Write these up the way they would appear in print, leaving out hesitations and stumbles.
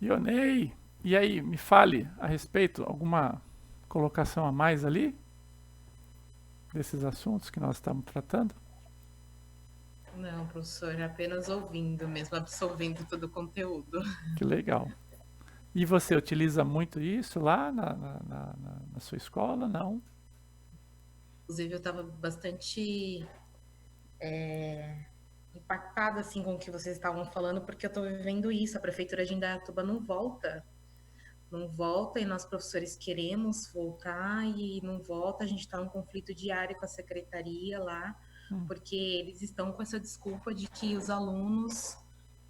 Ionei, e aí, me fale a respeito, alguma colocação a mais ali desses assuntos que nós estamos tratando? Não, professor, apenas ouvindo mesmo, absorvendo todo o conteúdo. Que legal. E você utiliza muito isso lá na sua escola? Não? Inclusive, eu estava bastante impactada assim com o que vocês estavam falando, porque eu estou vivendo isso. A prefeitura de Indaiatuba não volta, e nós professores queremos voltar e não volta. A gente está num conflito diário com a secretaria lá, porque eles estão com essa desculpa de que os alunos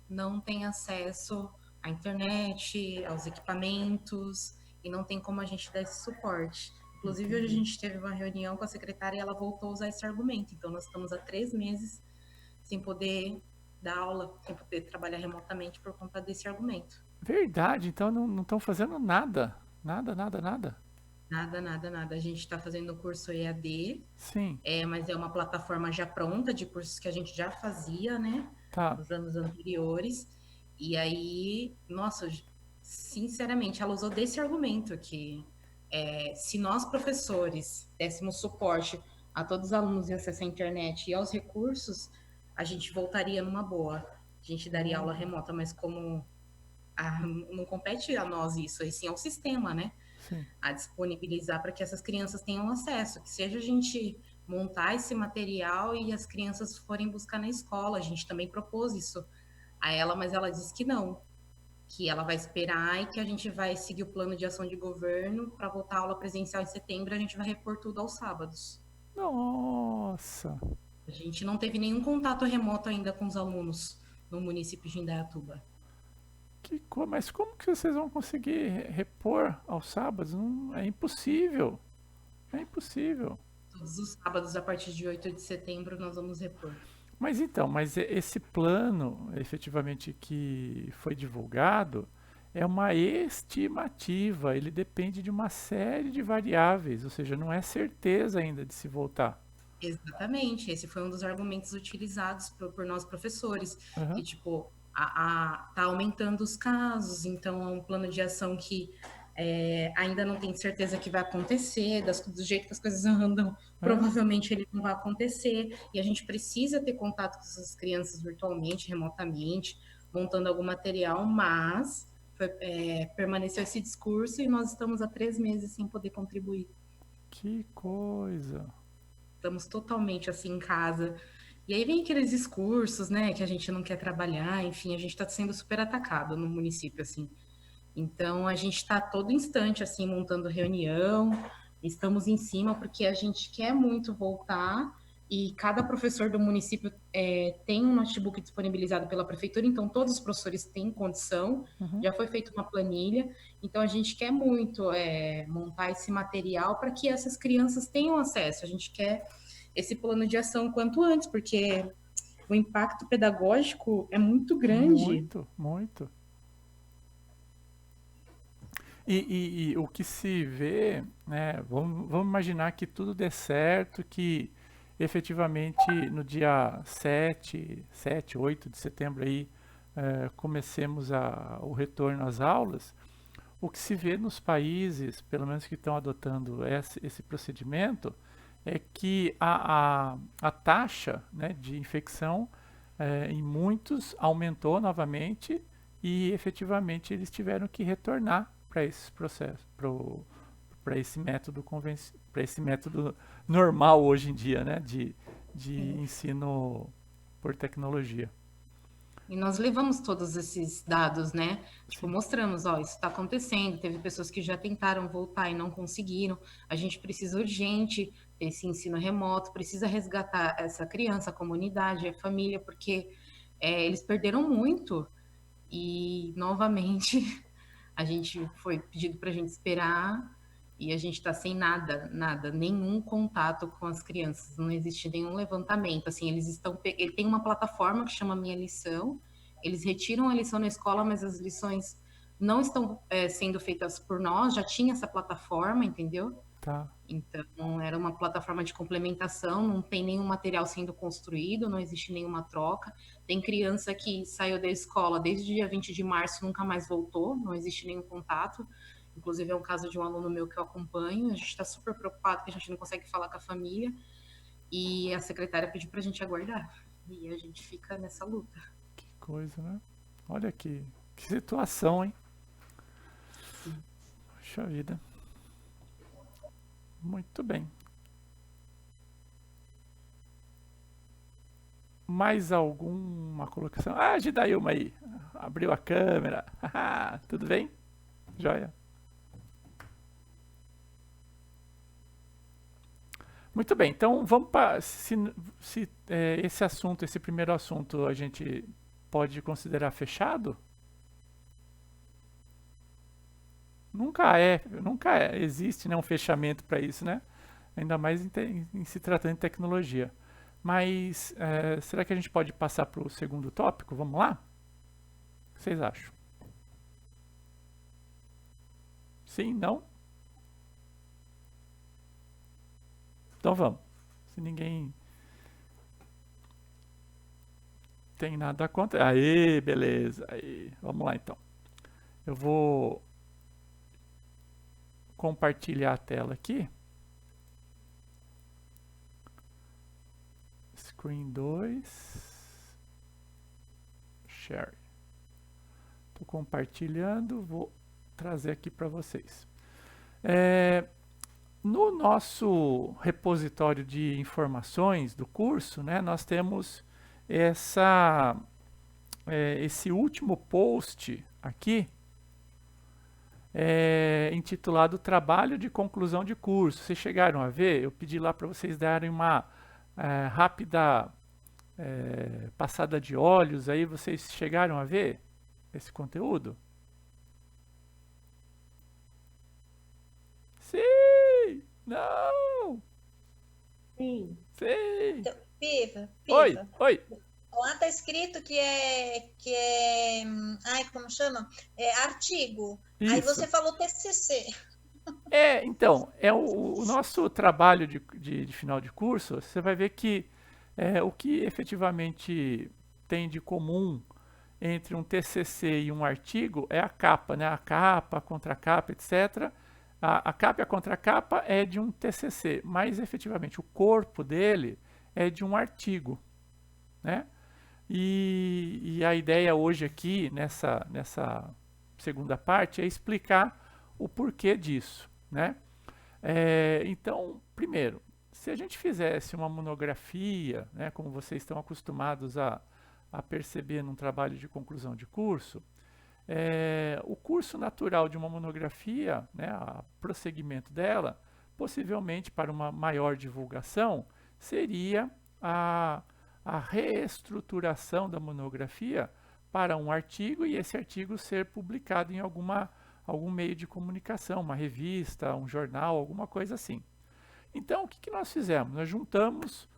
não têm acesso à internet, aos equipamentos, e não tem como a gente dar esse suporte. Inclusive, hoje a Entendi. gente teve uma reunião com a secretária e ela voltou a usar esse argumento. Então, nós estamos há 3 meses sem poder dar aula, sem poder trabalhar remotamente por conta desse argumento. Verdade, então não estão fazendo nada. Nada, nada, nada. Nada, nada, nada. A gente está fazendo o curso EAD, Sim, mas é uma plataforma já pronta de cursos que a gente já fazia, né, tá. nos anos anteriores. E aí, nossa, sinceramente, ela usou desse argumento que se nós, professores, dessemos suporte a todos os alunos em acesso à internet e aos recursos, a gente voltaria numa boa. A gente daria aula Boa. remota, mas como não compete a nós isso, aí sim ao sistema, né? Sim. A disponibilizar para que essas crianças tenham acesso, que seja a gente montar esse material e as crianças forem buscar na escola. A gente também propôs isso a ela, mas ela disse que não, que ela vai esperar e que a gente vai seguir o plano de ação de governo para voltar à aula presencial em setembro, a gente vai repor tudo aos sábados. Nossa. A gente não teve nenhum contato remoto ainda com os alunos no município de Indaiatuba. Mas como que vocês vão conseguir repor aos sábados? Não, é impossível. É impossível. Todos os sábados, a partir de 8 de setembro, nós vamos repor. Mas então, esse plano efetivamente que foi divulgado é uma estimativa, ele depende de uma série de variáveis, ou seja, não é certeza ainda de se voltar. Exatamente, esse foi um dos argumentos utilizados por nós professores, que Aham. tipo, tá aumentando os casos, então é um plano de ação que ainda não tem certeza que vai acontecer, do jeito que as coisas andam, É. provavelmente ele não vai acontecer, e a gente precisa ter contato com essas crianças virtualmente, remotamente, montando algum material, mas permaneceu esse discurso e nós estamos há 3 meses sem poder contribuir. Que coisa. Estamos totalmente assim em casa. E aí vem aqueles discursos, né, que a gente não quer trabalhar, enfim, a gente está sendo super atacado no município, assim. Então a gente está todo instante, assim, montando reunião, estamos em cima porque a gente quer muito voltar e cada professor do município tem um notebook disponibilizado pela prefeitura, então todos os professores têm condição, Uhum. já foi feita uma planilha, então a gente quer muito montar esse material para que essas crianças tenham acesso. A gente quer esse plano de ação quanto antes, porque o impacto pedagógico é muito grande. Muito, muito. E o que se vê, né, vamos imaginar que tudo dê certo, que efetivamente no dia 8 de setembro aí, comecemos o retorno às aulas. O que se vê nos países, pelo menos que estão adotando esse procedimento, é que a taxa, né, de infecção em muitos aumentou novamente e efetivamente eles tiveram que retornar para esse processo, para esse método normal hoje em dia, né, de ensino por tecnologia. E nós levamos todos esses dados, né? Tipo, Sim. mostramos, ó, isso está acontecendo. Teve pessoas que já tentaram voltar e não conseguiram. A gente precisa urgente ter esse ensino remoto, precisa resgatar essa criança, a comunidade, a família, porque eles perderam muito. E novamente a gente foi pedido para a gente esperar e a gente está sem nada, nada, nenhum contato com as crianças, não existe nenhum levantamento. Assim, ele tem uma plataforma que chama Minha Lição, eles retiram a lição na escola, mas as lições não estão sendo feitas por nós, já tinha essa plataforma, entendeu? Tá. Então, era uma plataforma de complementação, não tem nenhum material sendo construído, não existe nenhuma troca. Tem criança que saiu da escola desde o dia 20 de março, nunca mais voltou, não existe nenhum contato. Inclusive, é um caso de um aluno meu que eu acompanho. A gente está super preocupado que a gente não consegue falar com a família. E a secretária pediu para a gente aguardar. E a gente fica nessa luta. Que coisa, né? Olha que situação, hein? Sim. Puxa vida. Muito bem. Mais alguma colocação? Ah, Gidailma aí. Abriu a câmera. Tudo bem? Joia. Muito bem, então vamos para. Se esse assunto, esse primeiro assunto, a gente pode considerar fechado? Nunca existe, né, um fechamento para isso, né? Ainda mais em se tratando de tecnologia. Mas será que a gente pode passar para o segundo tópico? Vamos lá? O que vocês acham? Sim? Não? Então vamos. Se ninguém tem nada contra. Aí, beleza. Aí, vamos lá então. Eu vou compartilhar a tela aqui. Screen 2. Share. Estou compartilhando, vou trazer aqui para vocês. No nosso repositório de informações do curso, né, nós temos esse último post aqui, intitulado Trabalho de Conclusão de Curso. Vocês chegaram a ver? Eu pedi lá para vocês darem uma rápida passada de olhos. Aí vocês chegaram a ver esse conteúdo? Sim! Não! Sim. Sim! Então, Piva, Oi, oi! lá tá escrito ai, como chama? Artigo. Aí Isso. você falou TCC. Então, o nosso trabalho de final de curso. Você vai ver que o que efetivamente tem de comum entre um TCC e um artigo é a capa, né? A capa, a contracapa, etc. A capa e a contracapa é de um TCC, mas efetivamente o corpo dele é de um artigo, né? E a ideia hoje aqui, nessa segunda parte, é explicar o porquê disso, né? Então, primeiro, se a gente fizesse uma monografia, né, como vocês estão acostumados a perceber num trabalho de conclusão de curso, o curso natural de uma monografia, né, o prosseguimento dela, possivelmente para uma maior divulgação, seria a reestruturação da monografia para um artigo e esse artigo ser publicado em algum meio de comunicação, uma revista, um jornal, alguma coisa assim. Então, o que nós fizemos? Nós juntamos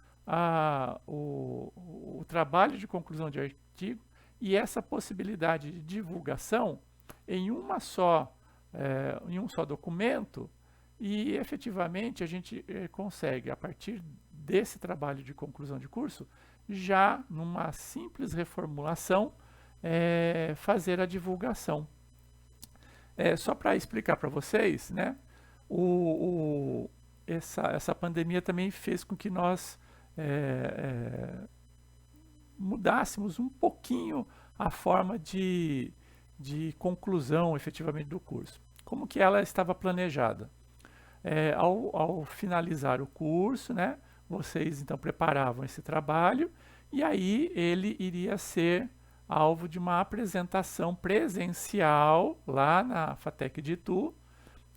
o trabalho de conclusão de artigo e essa possibilidade de divulgação em um só documento, e efetivamente a gente consegue, a partir desse trabalho de conclusão de curso, já numa simples reformulação, fazer a divulgação. Só para explicar para vocês, né, essa pandemia também fez com que nós mudássemos um pouquinho a forma de conclusão efetivamente do curso. Como que ela estava planejada? Ao finalizar o curso, né, vocês então preparavam esse trabalho e aí ele iria ser alvo de uma apresentação presencial lá na FATEC de Itu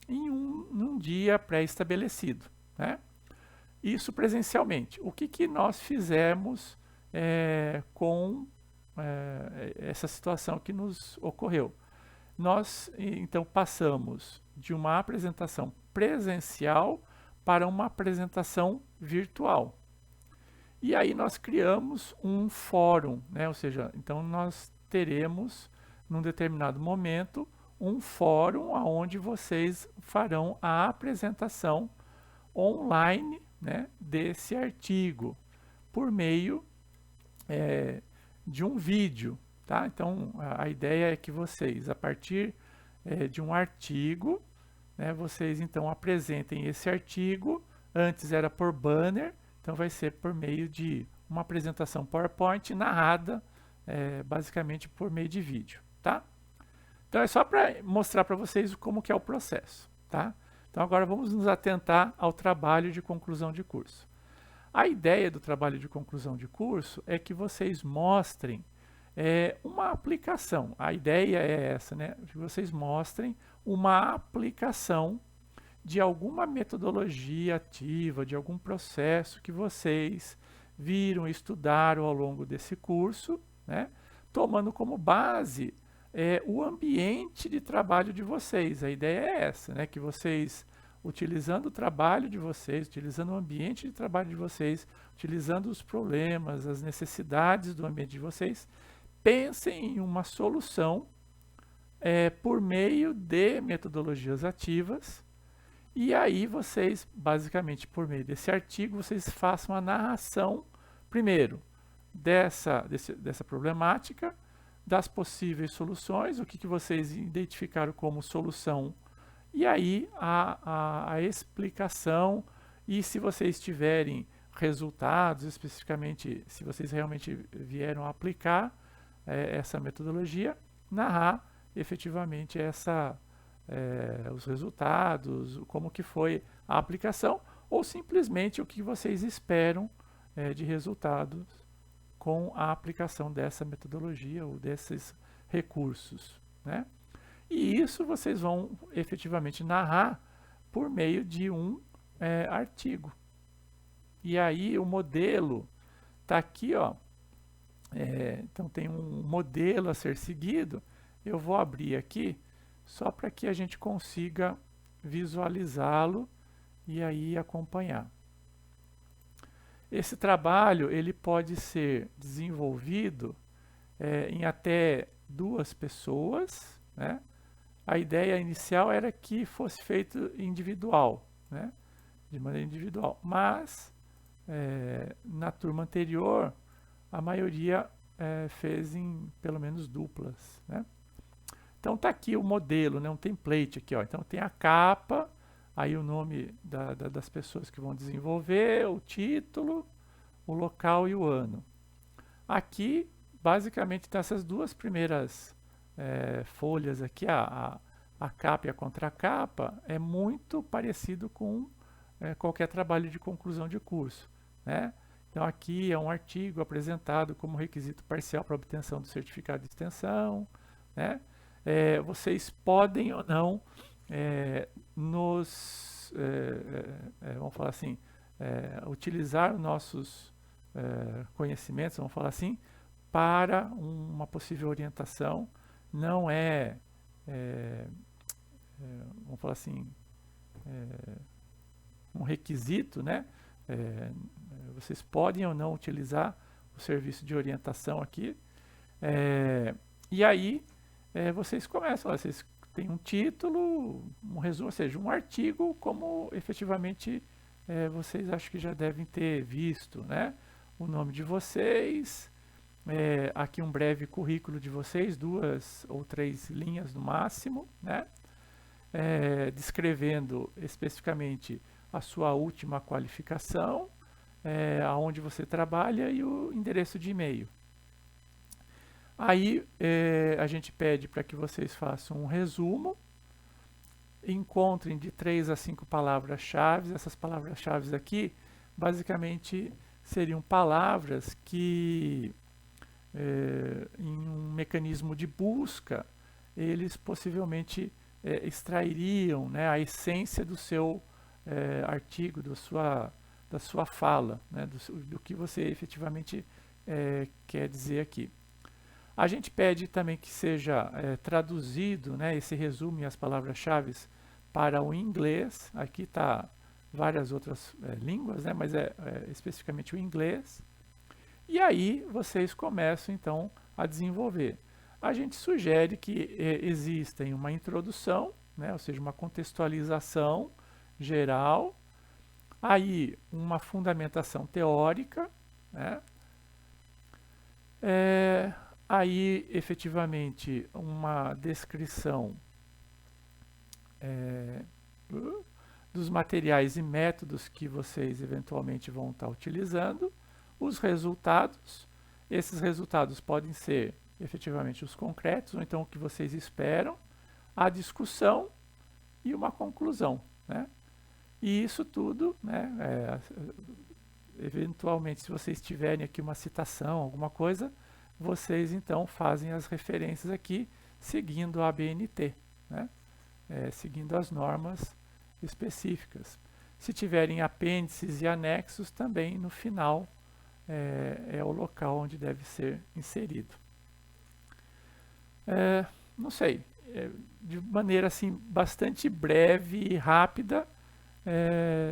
num dia pré-estabelecido, né? Isso presencialmente. O que nós fizemos com essa situação que nos ocorreu? Nós, então, passamos de uma apresentação presencial para uma apresentação virtual. E aí nós criamos um fórum, né? Ou seja, então nós teremos, num determinado momento, um fórum onde vocês farão a apresentação online, né, desse artigo por meio de um vídeo, tá? Então, a ideia é que vocês, a partir de um artigo, né, vocês então apresentem esse artigo. Antes era por banner, então vai ser por meio de uma apresentação PowerPoint narrada, basicamente por meio de vídeo, tá? Então é só para mostrar para vocês como que é o processo, tá? Então agora vamos nos atentar ao trabalho de conclusão de curso. A ideia do trabalho de conclusão de curso é que vocês mostrem uma aplicação. A ideia é essa, né? Que vocês mostrem uma aplicação de alguma metodologia ativa, de algum processo que vocês viram, estudaram ao longo desse curso, né? Tomando como base o ambiente de trabalho de vocês. A ideia é essa, né? Que vocês, utilizando o trabalho de vocês, utilizando o ambiente de trabalho de vocês, utilizando os problemas, as necessidades do ambiente de vocês, pensem em uma solução por meio de metodologias ativas. E aí vocês, basicamente, por meio desse artigo, vocês façam a narração, primeiro, dessa problemática, das possíveis soluções, o que vocês identificaram como solução, e aí a explicação, e se vocês tiverem resultados, especificamente, se vocês realmente vieram a aplicar essa metodologia, narrar efetivamente os resultados, como que foi a aplicação, ou simplesmente o que vocês esperam de resultados com a aplicação dessa metodologia ou desses recursos, né? E isso vocês vão efetivamente narrar por meio de um artigo. E aí o modelo está aqui, ó. Então tem um modelo a ser seguido. Eu vou abrir aqui só para que a gente consiga visualizá-lo e aí acompanhar. Esse trabalho ele pode ser desenvolvido em até 2 pessoas, né? A ideia inicial era que fosse feito individual, né? De maneira individual, mas na turma anterior a maioria fez em pelo menos duplas, né? Então tá aqui o modelo, né? Um template aqui, ó. Então tem a capa, aí o nome das pessoas que vão desenvolver, o título, o local e o ano. Aqui, basicamente, tá essas 2 primeiras folhas aqui, a capa e a contracapa, é muito parecido com qualquer trabalho de conclusão de curso, né? Então aqui é um artigo apresentado como requisito parcial para obtenção do certificado de extensão, né? Vocês podem ou não vamos falar assim, utilizar nossos conhecimentos, vamos falar assim, para uma possível orientação. Não vamos falar assim, um requisito, né? Vocês podem ou não utilizar o serviço de orientação aqui. E aí vocês começam, vocês têm um título, um resumo, ou seja, um artigo, como efetivamente vocês acho que já devem ter visto, né? O nome de vocês, aqui um breve currículo de vocês, 2 ou 3 linhas no máximo, né? Descrevendo especificamente a sua última qualificação, aonde você trabalha e o endereço de e-mail. Aí a gente pede para que vocês façam um resumo, encontrem de 3 a 5 palavras-chave. Essas palavras-chave aqui, basicamente, seriam palavras que, em um mecanismo de busca, eles possivelmente extrairiam, né, a essência do seu artigo, da sua fala, né, do que você efetivamente quer dizer aqui. A gente pede também que seja traduzido, né, esse resumo e as palavras-chave para o inglês. Aqui está várias outras línguas, né, mas especificamente o inglês. E aí vocês começam então a desenvolver. A gente sugere que exista uma introdução, né, ou seja, uma contextualização geral, Aí, uma fundamentação teórica, né? Aí, efetivamente, uma descrição dos materiais e métodos que vocês eventualmente vão estar utilizando, os resultados. Esses resultados podem ser efetivamente os concretos, ou então o que vocês esperam, a discussão e uma conclusão, né? E isso tudo, né, eventualmente, se vocês tiverem aqui uma citação, alguma coisa, vocês então fazem as referências aqui, seguindo a ABNT, né? Seguindo as normas específicas. Se tiverem apêndices e anexos, também no final é o local onde deve ser inserido. Não sei, de maneira assim bastante breve e rápida,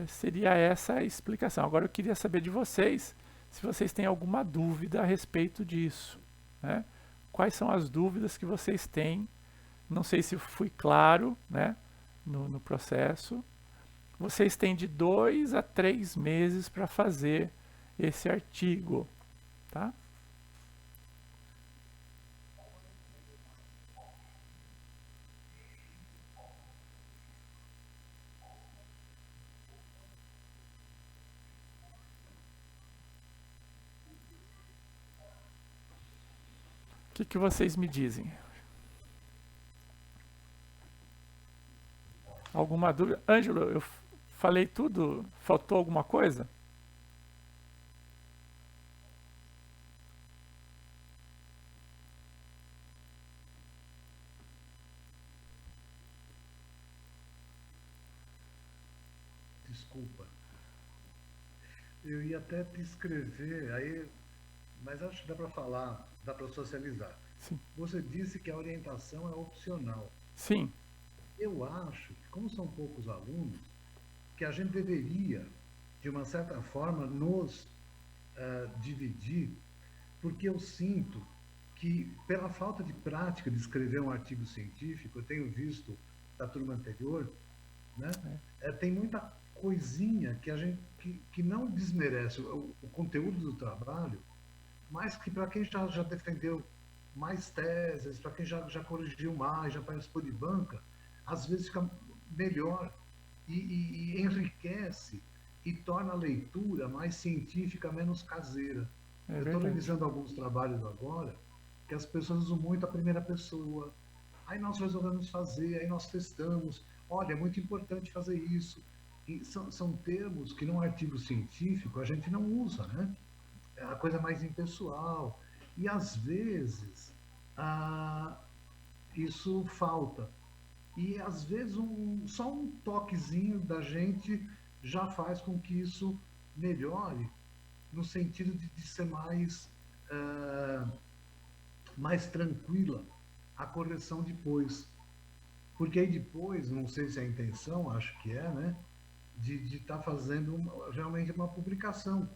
seria essa a explicação. Agora eu queria saber de vocês, se vocês têm alguma dúvida a respeito disso, né? Quais são as dúvidas que vocês têm? Não sei se fui claro, né, no processo. Vocês têm de 2 a 3 meses para fazer esse artigo, tá? O que vocês me dizem? Alguma dúvida? Ângelo, eu falei tudo? Faltou alguma coisa? Desculpa. Eu ia até te escrever, aí, mas acho que dá para falar, dá para socializar. Sim. Você disse que a orientação é opcional. Sim. Eu acho que, como são poucos alunos, que a gente deveria, de uma certa forma, nos dividir, porque eu sinto que, pela falta de prática de escrever um artigo científico, eu tenho visto da turma anterior, né? Tem muita coisinha que a gente que não desmerece o conteúdo do trabalho, mas que para quem já defendeu mais teses, para quem já corrigiu mais, já participou de banca, às vezes fica melhor e enriquece e torna a leitura mais científica, menos caseira. Eu estou revisando alguns trabalhos agora que as pessoas usam muito a primeira pessoa. Aí nós resolvemos fazer, aí nós testamos. Olha, é muito importante fazer isso. E são termos que num artigo científico a gente não usa, né? É a coisa mais impessoal. E às vezes isso falta. E às vezes só um toquezinho da gente já faz com que isso melhore, no sentido de ser mais tranquila a correção depois. Porque aí depois, não sei se é a intenção, acho que é, né? De estar fazendo realmente uma publicação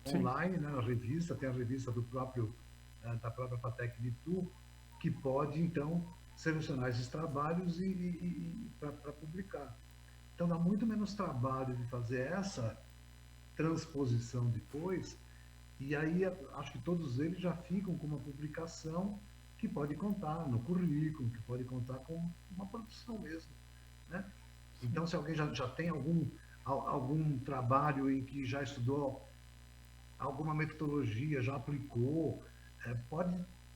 online, né? A revista, tem a revista da própria FATEC de Itu, que pode, então, selecionar esses trabalhos para publicar. Então, dá muito menos trabalho de fazer essa transposição depois, e aí acho que todos eles já ficam com uma publicação que pode contar no currículo, que pode contar com uma produção mesmo, né? Então, se alguém já tem algum trabalho em que já estudou alguma metodologia, já aplicou,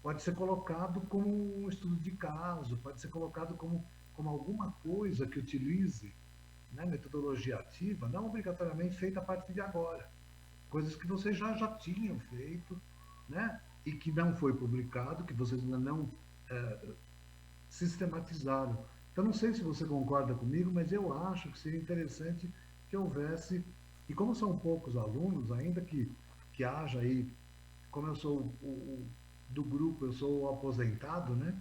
pode ser colocado como um estudo de caso, pode ser colocado como alguma coisa que utilize, né, metodologia ativa, não obrigatoriamente feita a partir de agora. Coisas que vocês já tinham feito, né, e que não foi publicado, que vocês ainda não sistematizaram. Então, não sei se você concorda comigo, mas eu acho que seria interessante que houvesse, e como são poucos alunos, ainda que haja aí, como eu sou do grupo, eu sou o aposentado, né?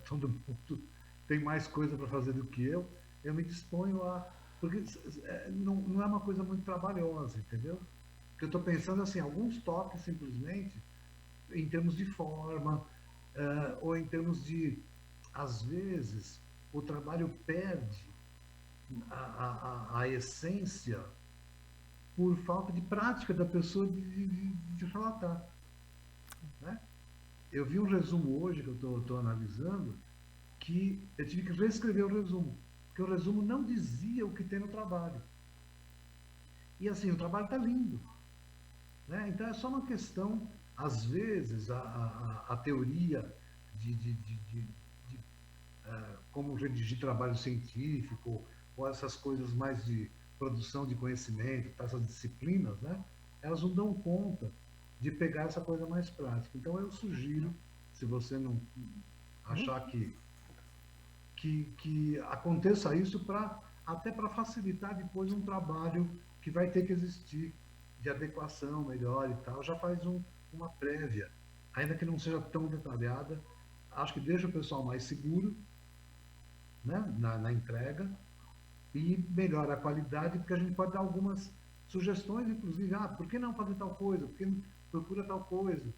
Todo mundo tem mais coisa para fazer do que eu me disponho a... Porque não é uma coisa muito trabalhosa, entendeu? Porque eu estou pensando assim, alguns toques simplesmente, em termos de forma, ou em termos de, às vezes, o trabalho perde a essência por falta de prática da pessoa de relatar, né? Eu vi um resumo hoje que eu estou analisando, que eu tive que reescrever o resumo, porque o resumo não dizia o que tem no trabalho. E assim, o trabalho está lindo, né? Então é só uma questão, às vezes, a teoria de como redigir trabalho científico, ou essas coisas mais de produção de conhecimento, essas disciplinas, né? Elas não dão conta de pegar essa coisa mais prática. Então eu sugiro, se você não achar que aconteça isso, até para facilitar depois um trabalho que vai ter que existir de adequação melhor e tal, já faz uma prévia, ainda que não seja tão detalhada, acho que deixa o pessoal mais seguro, né, na entrega, e melhora a qualidade, porque a gente pode dar algumas sugestões, inclusive, por que não fazer tal coisa? Por que não procura tal coisa?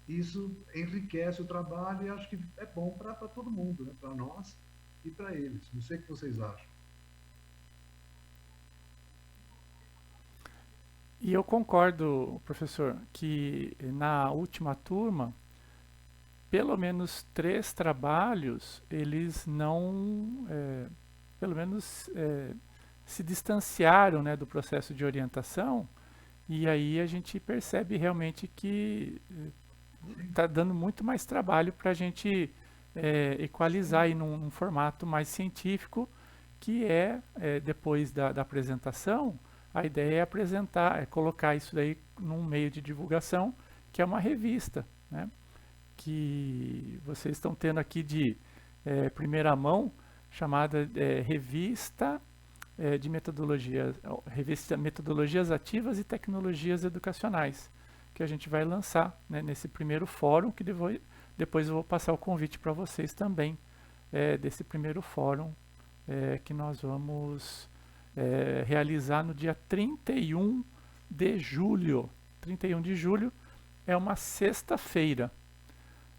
Isso enriquece o trabalho e acho que é bom para todo mundo, né? Para nós e para eles. Não sei o que vocês acham. E eu concordo, professor, que na última turma, pelo menos 3 trabalhos, eles não, pelo menos, se distanciaram, né, do processo de orientação, e aí a gente percebe realmente que está dando muito mais trabalho para a gente equalizar aí num formato mais científico, que depois da apresentação, a ideia é apresentar, é colocar isso daí num meio de divulgação, que é uma revista, né? Que vocês estão tendo aqui de primeira mão, chamada Revista de Metodologias, Revista Metodologias Ativas e Tecnologias Educacionais, que a gente vai lançar, né, nesse primeiro fórum, que depois eu vou passar o convite para vocês também, desse primeiro fórum que nós vamos realizar no dia 31 de julho. 31 de julho é uma sexta-feira,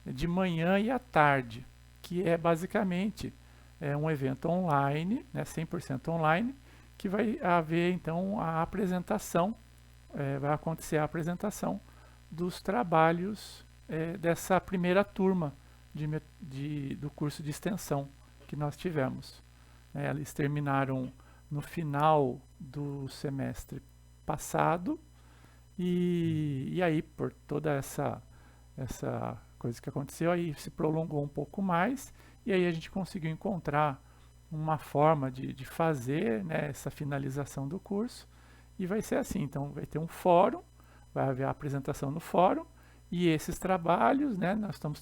de manhã e à tarde, que é basicamente um evento online, né, 100% online, que vai haver então a apresentação, vai acontecer a apresentação dos trabalhos dessa primeira turma do curso de extensão que nós tivemos. Eles terminaram no final do semestre passado e aí por toda essa coisa que aconteceu, aí se prolongou um pouco mais e aí a gente conseguiu encontrar uma forma de fazer, né, essa finalização do curso, e vai ser assim, então vai ter um fórum, vai haver a apresentação no fórum, e esses trabalhos, né, nós estamos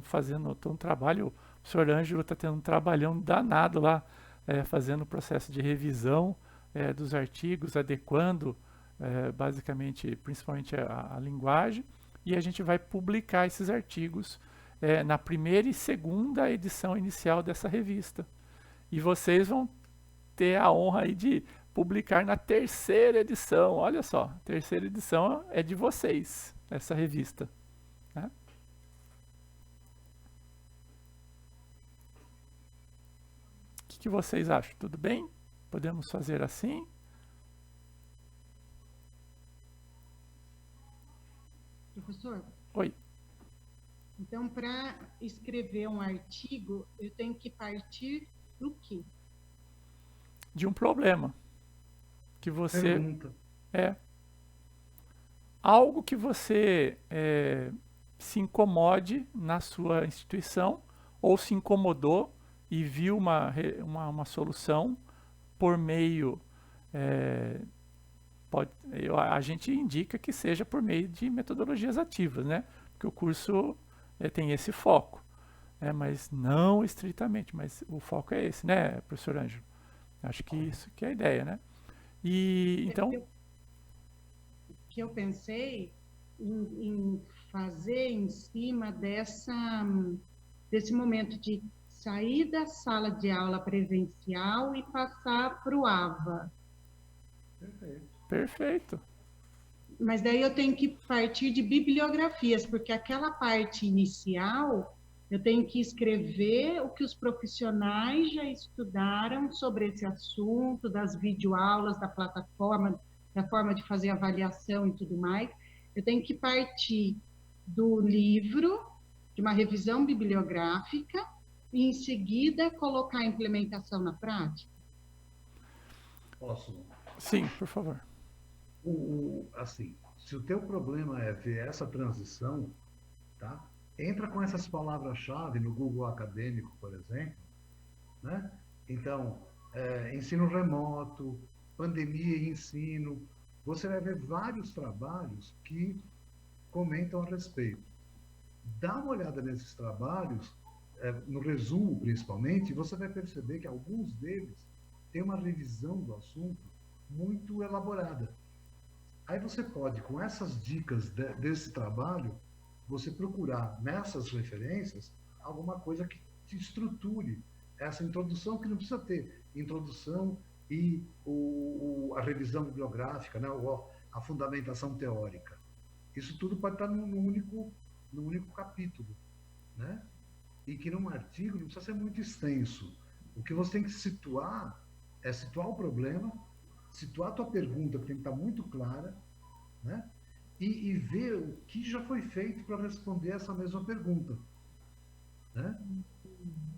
fazendo um trabalho, o senhor Ângelo está tendo um trabalhão danado lá, fazendo o processo de revisão dos artigos, adequando basicamente, principalmente a linguagem, e a gente vai publicar esses artigos na primeira e segunda edição inicial dessa revista. E vocês vão ter a honra aí de publicar na terceira edição. Olha só, a terceira edição é de vocês, essa revista, né? O que vocês acham? Tudo bem? Podemos fazer assim? Professor? Oi. Então, para escrever um artigo, eu tenho que partir do quê? De um problema que você Pergunta. algo que você se incomode na sua instituição ou se incomodou e viu uma solução por meio a gente indica que seja por meio de metodologias ativas, né? Porque o curso tem esse foco, mas não estritamente, mas o foco é esse, né, professor Ângelo? Acho que isso que é a ideia, né? E então Que eu pensei em fazer em cima desse momento de sair da sala de aula presencial e passar para o AVA. Perfeito. Mas daí eu tenho que partir de bibliografias, porque aquela parte inicial Eu tenho que escrever o que os profissionais já estudaram sobre esse assunto, das videoaulas, da plataforma, da forma de fazer avaliação e tudo mais. Eu tenho que partir do livro, de uma revisão bibliográfica, e em seguida colocar a implementação na prática. Posso? Sim, por favor. Assim, se o teu problema é ver essa transição, tá? Entra com essas palavras-chave no Google Acadêmico, por exemplo, né? Então, ensino remoto, pandemia e ensino, você vai ver vários trabalhos que comentam a respeito. Dá uma olhada nesses trabalhos, no resumo principalmente, você vai perceber que alguns deles têm uma revisão do assunto muito elaborada. Aí você pode, com essas dicas desse trabalho, você procurar nessas referências alguma coisa que te estruture essa introdução, que não precisa ter introdução e a revisão bibliográfica, né, ou a fundamentação teórica. Isso tudo pode estar num único capítulo, né? E que num artigo não precisa ser muito extenso. O que você tem que situar é situar o problema, situar a tua pergunta, que tem que estar muito clara, né? E ver o que já foi feito para responder essa mesma pergunta, né?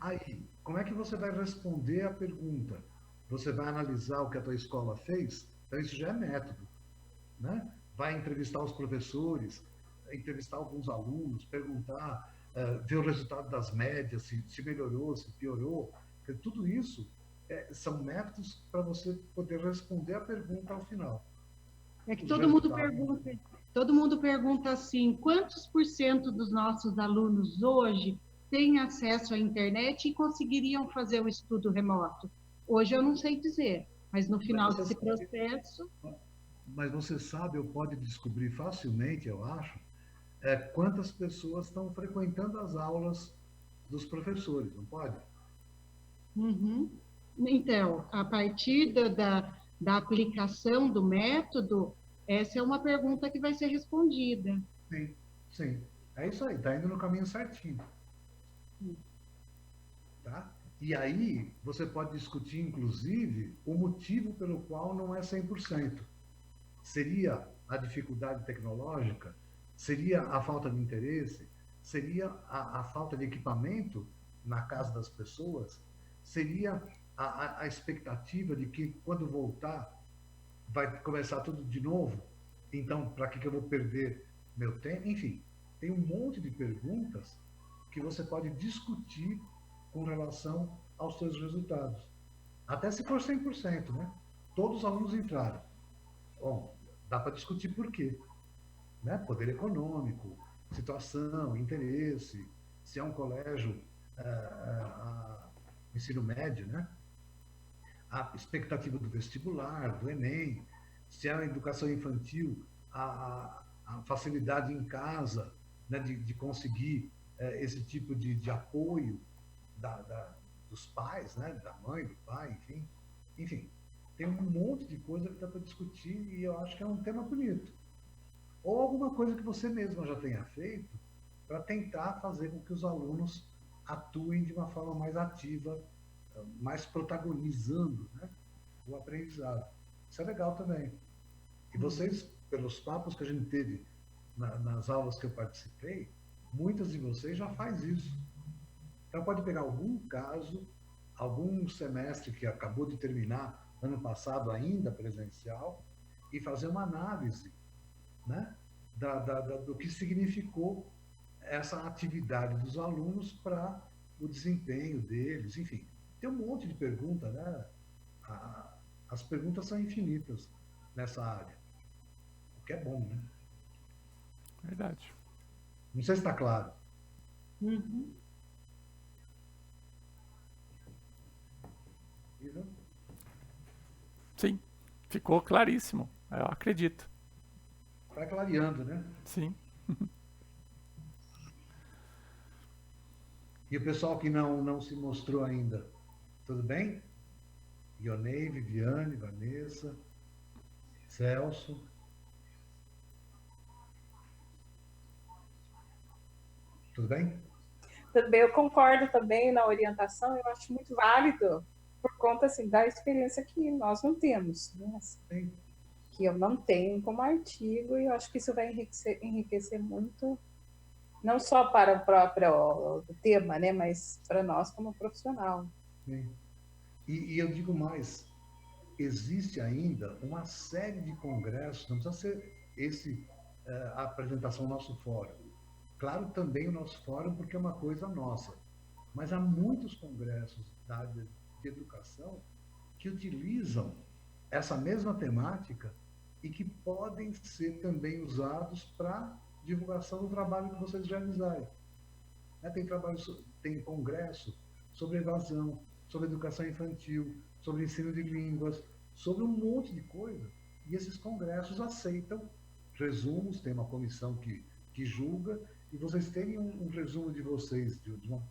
Aí, como é que você vai responder a pergunta? Você vai analisar o que a tua escola fez? Então, isso já é método, né? Vai entrevistar os professores, entrevistar alguns alunos, perguntar, ver o resultado das médias, se melhorou, se piorou. Porque tudo isso são métodos para você poder responder a pergunta ao final. É que todo mundo pergunta assim, quantos por cento dos nossos alunos hoje têm acesso à internet e conseguiriam fazer o estudo remoto? Hoje eu não sei dizer, mas no final desse processo... Mas você sabe, ou pode descobrir facilmente, eu acho, quantas pessoas estão frequentando as aulas dos professores, não pode? Uhum. Então, a partir da aplicação do método, essa é uma pergunta que vai ser respondida. Sim, sim. É isso aí, está indo no caminho certinho. Tá? E aí, você pode discutir, inclusive, o motivo pelo qual não é 100%. Seria a dificuldade tecnológica? Seria a falta de interesse? Seria a falta de equipamento na casa das pessoas? Seria a expectativa de que, quando voltar, vai começar tudo de novo? Então, para que eu vou perder meu tempo? Enfim, tem um monte de perguntas que você pode discutir com relação aos seus resultados. Até se for 100%, né? Todos os alunos entraram. Bom, dá para discutir por quê, né? Poder econômico, situação, interesse, se é um colégio, ensino médio, né? A expectativa do vestibular, do Enem, se é a educação infantil, a facilidade em casa, né? de conseguir esse tipo de apoio dos pais, né? Da mãe, do pai, enfim. Enfim, tem um monte de coisa que dá para discutir e eu acho que é um tema bonito. Ou alguma coisa que você mesma já tenha feito para tentar fazer com que os alunos atuem de uma forma mais ativa, mais protagonizando, né, o aprendizado. Isso é legal também. E vocês, pelos papos que a gente teve nas aulas que eu participei, muitas de vocês já faz isso. Então pode pegar algum caso, algum semestre que acabou de terminar, ano passado ainda presencial, e fazer uma análise, né, do que significou essa atividade dos alunos para o desempenho deles, enfim. Tem um monte de perguntas, né? As perguntas são infinitas nessa área, o que é bom, né? Verdade. Não sei se está claro. Uhum. Sim, ficou claríssimo, eu acredito. Vai clareando, né? Sim. E o pessoal que não se mostrou ainda, tudo bem? Ionei, Viviane, Vanessa, Celso. Tudo bem? Também eu concordo também na orientação, eu acho muito válido por conta assim da experiência que nós não temos, né? Assim, Sim. que eu não tenho como artigo e eu acho que isso vai enriquecer muito, não só para o próprio tema, né, mas para nós como profissional. Sim. E eu digo mais, existe ainda uma série de congressos, não precisa ser a apresentação do nosso fórum. Claro, também o nosso fórum, porque é uma coisa nossa. Mas há muitos congressos da área de educação que utilizam essa mesma temática e que podem ser também usados para divulgação do trabalho que vocês realizarem. Tem congresso sobre evasão, sobre educação infantil, sobre ensino de línguas, sobre um monte de coisa. E esses congressos aceitam resumos, tem uma comissão que julga, e vocês terem um resumo de vocês, de uma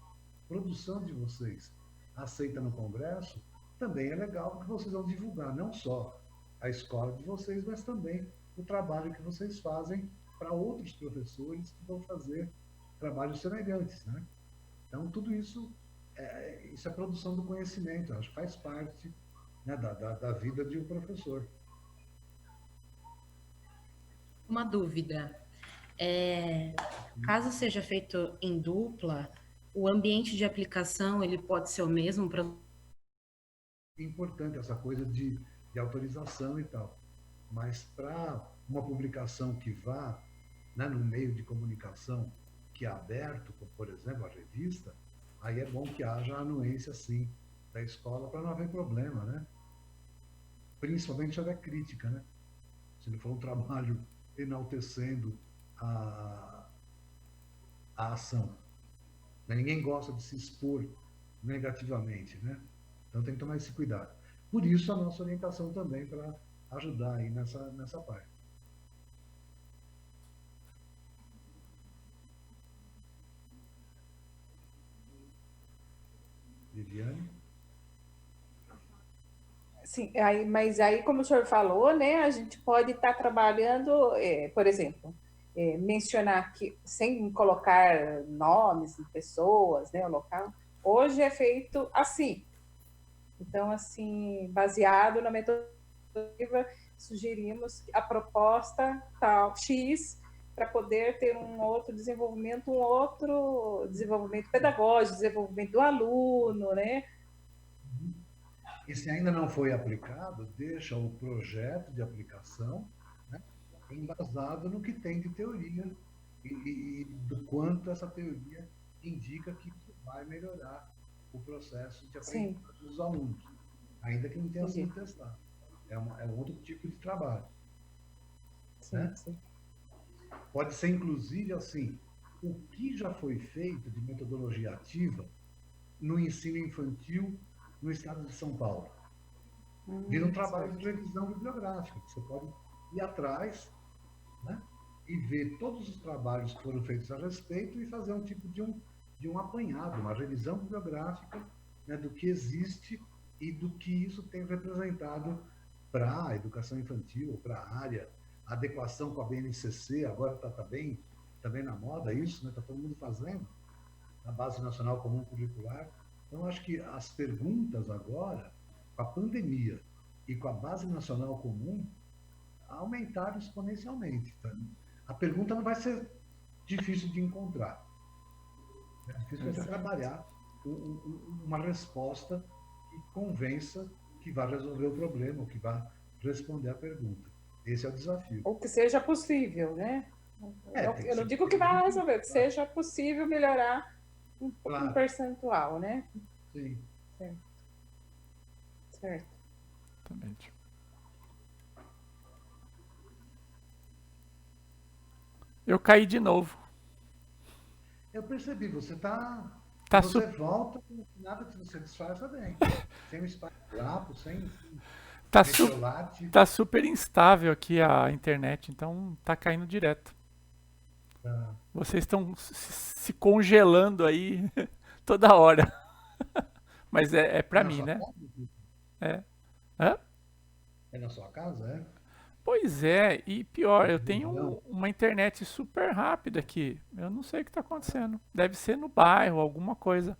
produção de vocês aceita no congresso, também é legal, porque vocês vão divulgar não só a escola de vocês, mas também o trabalho que vocês fazem para outros professores que vão fazer trabalhos semelhantes, né? Então, tudo isso é produção do conhecimento, acho que faz parte, né, da vida de um professor. Uma dúvida. Caso seja feito em dupla, o ambiente de aplicação ele pode ser o mesmo para... É importante essa coisa de autorização e tal. Mas para uma publicação que vá, né, no meio de comunicação que é aberto, como, por exemplo, a revista, aí é bom que haja a anuência, sim, da escola para não haver problema, né? Principalmente se houver crítica, né? Se não for um trabalho enaltecendo a ação. Ninguém gosta de se expor negativamente, né? Então tem que tomar esse cuidado. Por isso a nossa orientação também para ajudar aí nessa parte. Viviane? Sim, mas aí, como o senhor falou, né, a gente pode estar trabalhando, por exemplo, mencionar que, sem colocar nomes de pessoas, né, o local, hoje é feito assim. Então, assim, baseado na metodologia, sugerimos a proposta tal, X, para poder ter um outro desenvolvimento pedagógico, desenvolvimento do aluno, né? E se ainda não foi aplicado, deixa o projeto de aplicação, né, embasado no que tem de teoria e do quanto essa teoria indica que isso vai melhorar o processo de aprendizagem dos alunos, ainda que não tenha sido testado. É um outro tipo de trabalho. Sim, né? sim. Pode ser, inclusive, assim, o que já foi feito de metodologia ativa no ensino infantil no estado de São Paulo. Vira um trabalho de revisão bibliográfica, que você pode ir atrás, né, e ver todos os trabalhos que foram feitos a respeito e fazer um tipo de um apanhado, uma revisão bibliográfica, né, do que existe e do que isso tem representado para a educação infantil, para a área, a adequação com a BNCC, agora está bem na moda isso, né? Está todo mundo fazendo, a Base Nacional Comum Curricular. Então, acho que as perguntas agora, com a pandemia e com a Base Nacional Comum, aumentaram exponencialmente. Tá? A pergunta não vai ser difícil de encontrar. É difícil você trabalhar uma resposta que convença que vai resolver o problema, ou que vai responder a pergunta. Esse é o desafio. Ou que seja possível, né? Eu não digo que vai resolver, que seja possível melhorar um percentual, né? Sim. Certo. Exatamente. Eu caí de novo. Eu percebi, você volta, nada que você disfarça bem. Sem um esparadrapo, sem tá super instável aqui a internet, então tá caindo direto. Vocês estão se congelando aí toda hora. Mas é pra mim, né? Casa? É. Hã? É na sua casa, é? Pois é, e pior, eu tenho uma internet super rápida aqui. Eu não sei o que está acontecendo. Deve ser no bairro, alguma coisa.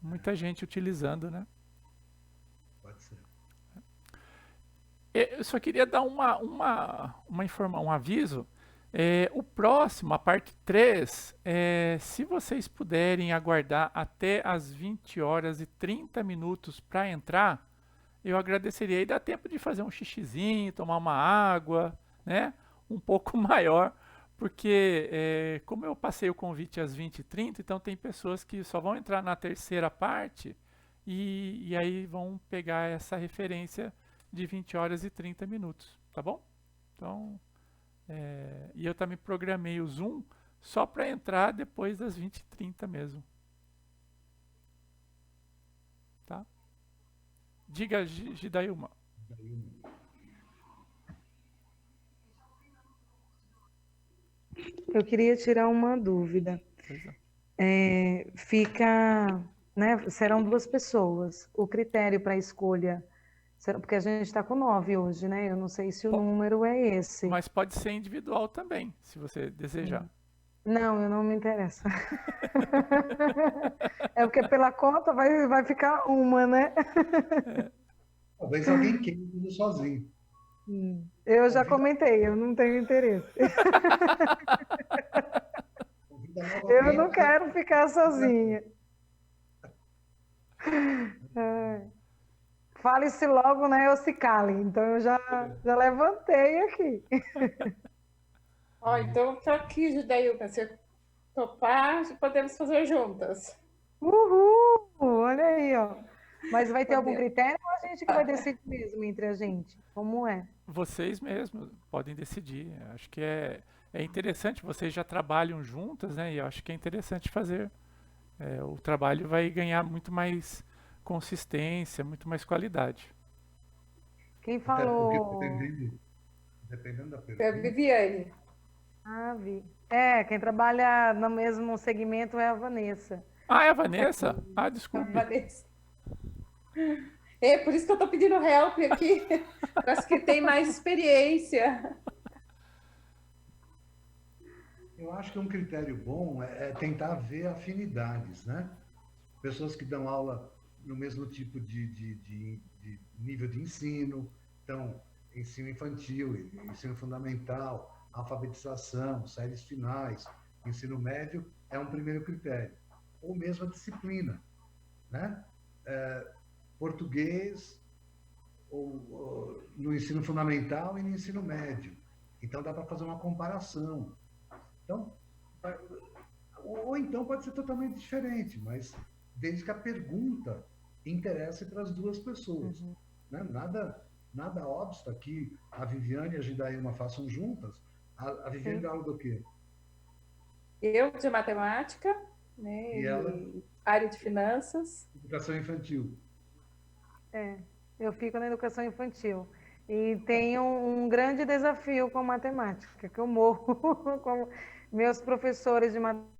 Muita gente utilizando, né? Pode ser. Eu só queria dar um aviso. O próximo, a parte 3, se vocês puderem aguardar até as 20 horas e 30 minutos para entrar, eu agradeceria. E dá tempo de fazer um xixizinho, tomar uma água, né? Um pouco maior, porque como eu passei o convite às 20h30, então tem pessoas que só vão entrar na terceira parte e aí vão pegar essa referência de 20 horas e 30 minutos, tá bom? Então, e eu também programei o Zoom só para entrar depois das 20h30 mesmo. Tá? Diga, Gidailma. Eu queria tirar uma dúvida. Serão 2 pessoas. O critério para a escolha, porque a gente está com 9 hoje, né? Eu não sei se o número é esse. Mas pode ser individual também, se você desejar. Não, eu não me interessa. É porque pela conta vai ficar uma, né? Talvez alguém queira ir sozinho. Eu já comentei, eu não tenho interesse. Eu não quero ficar sozinha. Fale-se logo, né? Eu se cale. Então eu já levantei aqui. Então tá aqui, Gidailma, se topar, podemos fazer juntas. Uhul! Olha aí, ó. Mas vai ter algum critério ou a gente que vai decidir mesmo entre a gente? Como é? Vocês mesmos podem decidir. Acho que é interessante, vocês já trabalham juntas, né? E eu acho que é interessante fazer. O trabalho vai ganhar muito mais consistência, muito mais qualidade. Quem falou? Dependendo da É a pergunta. Viviane. Vi. Quem trabalha no mesmo segmento é a Vanessa. Ah, é a Vanessa? Ah, desculpe. Vanessa. Por isso que eu tô pedindo help aqui, para as que têm mais experiência. Eu acho que um critério bom é tentar ver afinidades, né? Pessoas que dão aula no mesmo tipo de nível de ensino, então, ensino infantil, ensino fundamental, alfabetização, séries finais, ensino médio, é um primeiro critério. Ou mesmo a disciplina, né? Português ou no ensino fundamental e no ensino médio. Então, dá para fazer uma comparação. Então, ou então pode ser totalmente diferente, mas desde que a pergunta interesse para as 2 pessoas. Né? Nada obsta que a Viviane e a Gidailma façam juntas. A Viviane dá aula do quê? Eu de matemática, né? E ela? Área de finanças. Educação infantil. Eu fico na educação infantil. E tenho um grande desafio com a matemática, que eu morro com meus professores de matemática.